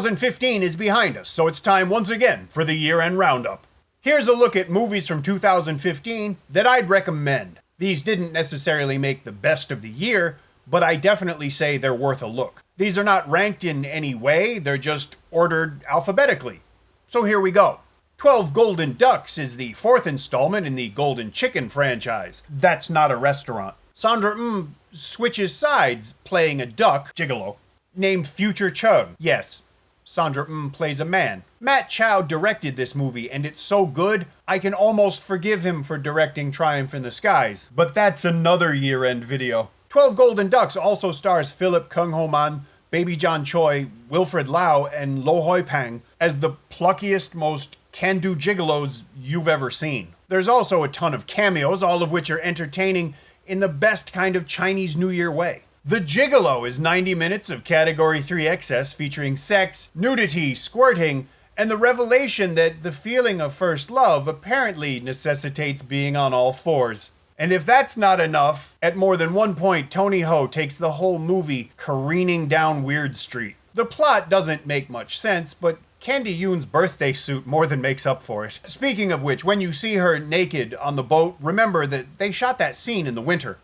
2015 is behind us, so it's time once again for the year-end roundup. Here's a look at movies from 2015 that I'd recommend. These didn't necessarily make the best of the year, but I definitely say they're worth a look. These are not ranked in any way, they're just ordered alphabetically. So here we go. 12 Golden Ducks is the fourth installment in the Golden Chicken franchise. That's not a restaurant. Sandra switches sides, playing a duck, gigolo, named Future Chug. Yes, Sandra plays a man. Matt Chow directed this movie, and it's so good, I can almost forgive him for directing Triumph in the Skies. But that's another year-end video. 12 Golden Ducks also stars Philip Kung Ho Man, Baby John Choi, Wilfred Lau, and Lo Hoi Pang as the pluckiest, most can-do gigolos you've ever seen. There's also a ton of cameos, all of which are entertaining in the best kind of Chinese New Year way. The Gigolo is 90 minutes of Category 3 excess featuring sex, nudity, squirting, and the revelation that the feeling of first love apparently necessitates being on all fours. And if that's not enough, at more than one point Tony Ho takes the whole movie careening down Weird Street. The plot doesn't make much sense, but Candy Yoon's birthday suit more than makes up for it. Speaking of which, when you see her naked on the boat, remember that they shot that scene in the winter.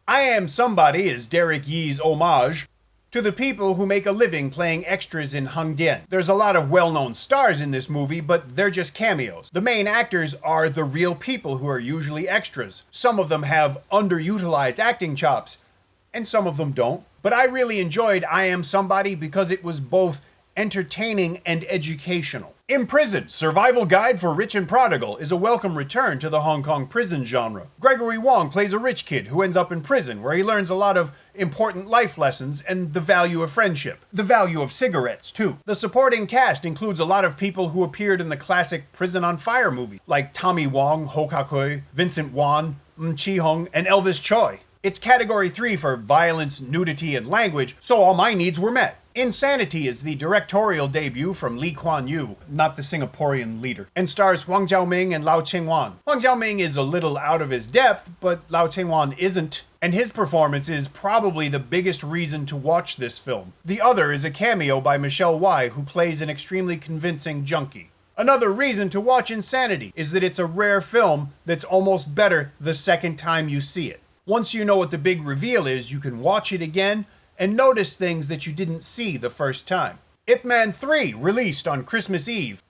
I Am Somebody is Derek Yee's homage to the people who make a living playing extras in Hangdian. There's a lot of well-known stars in this movie, but they're just cameos. The main actors are the real people who are usually extras. Some of them have underutilized acting chops, and some of them don't. But I really enjoyed I Am Somebody because it was both entertaining and educational. Imprisoned, Survival Guide for Rich and Prodigal is a welcome return to the Hong Kong prison genre. Gregory Wong plays a rich kid who ends up in prison where he learns a lot of important life lessons and the value of friendship. The value of cigarettes, too. The supporting cast includes a lot of people who appeared in the classic Prison on Fire movie, like Tommy Wong, Ho Ka-kui, Vincent Wan, Chi-hung, and Elvis Choi. It's Category 3 for violence, nudity, and language, so all my needs were met. Insanity is the directorial debut from Lee Kuan Yew, not the Singaporean leader, and stars Huang Xiaoming and Lau Ching-wan. Huang Xiaoming is a little out of his depth, but Lau Ching-wan isn't, and his performance is probably the biggest reason to watch this film. The other is a cameo by Michelle Wai, who plays an extremely convincing junkie. Another reason to watch Insanity is that it's a rare film that's almost better the second time you see it. Once you know what the big reveal is, you can watch it again and notice things that you didn't see the first time. Ip Man 3, released on Christmas Eve,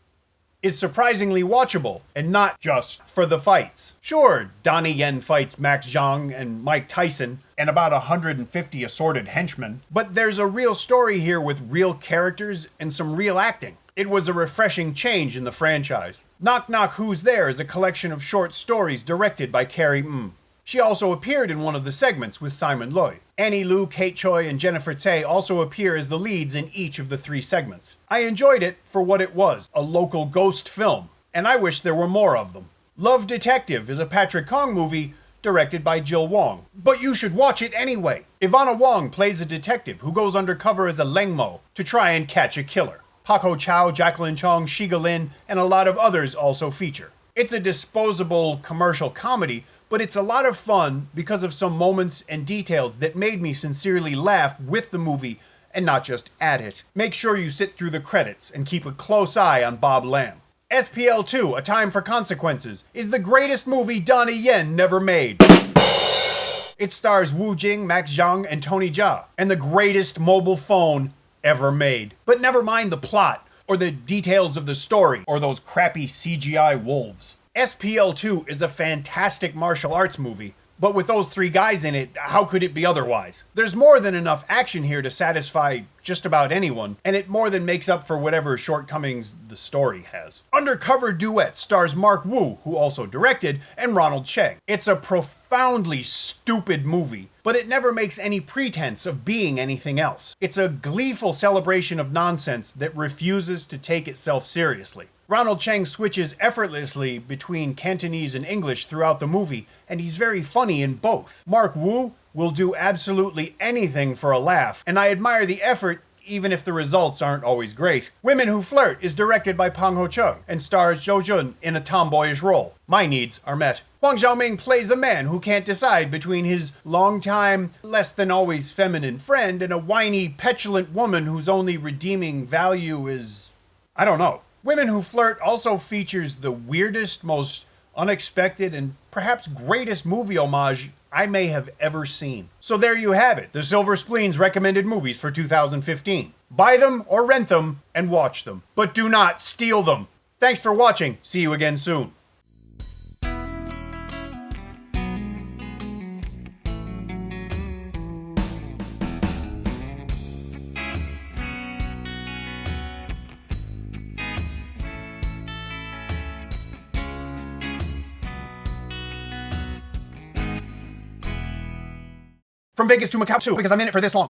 is surprisingly watchable, and not just for the fights. Sure, Donnie Yen fights Max Zhang and Mike Tyson, and about 150 assorted henchmen, but there's a real story here with real characters and some real acting. It was a refreshing change in the franchise. Knock Knock Who's There is a collection of short stories directed by Carrie Ng. She also appeared in one of the segments with Simon Loy. Annie Liu, Kate Choi, and Jennifer Tsai also appear as the leads in each of the 3 segments. I enjoyed it for what it was, a local ghost film, and I wish there were more of them. Love Detective is a Patrick Kong movie directed by Jill Wong, but you should watch it anyway. Ivana Wong plays a detective who goes undercover as a Lengmo to try and catch a killer. Pak Ho Chow, Jacqueline Chong, Shiga Lin, and a lot of others also feature. It's a disposable commercial comedy, but it's a lot of fun because of some moments and details that made me sincerely laugh with the movie and not just at it. Make sure you sit through the credits and keep a close eye on Bob Lamb. SPL 2, A Time for Consequences, is the greatest movie Donnie Yen never made. It stars Wu Jing, Max Zhang, and Tony Jaa, and the greatest mobile phone ever made. But never mind the plot, or the details of the story, or those crappy CGI wolves. SPL 2 is a fantastic martial arts movie, but with those 3 guys in it, how could it be otherwise? There's more than enough action here to satisfy just about anyone, and it more than makes up for whatever shortcomings the story has. Undercover Duet stars Mark Wu, who also directed, and Ronald Cheng. It's a profoundly stupid movie, but it never makes any pretense of being anything else. It's a gleeful celebration of nonsense that refuses to take itself seriously. Ronald Cheng switches effortlessly between Cantonese and English throughout the movie, and he's very funny in both. Mark Wu will do absolutely anything for a laugh, and I admire the effort even if the results aren't always great. Women Who Flirt is directed by Pang Ho-chung and stars Jo Jun in a tomboyish role. My needs are met. Huang Xiaoming plays a man who can't decide between his longtime, less than always feminine friend and a whiny, petulant woman whose only redeeming value is... I don't know. Women Who Flirt also features the weirdest, most unexpected, and perhaps greatest movie homage I may have ever seen. So there you have it, the Silver Spleen's recommended movies for 2015. Buy them or rent them and watch them. But do not steal them. Thanks for watching. See you again soon. From Vegas to Macau too, because I'm in it for this long.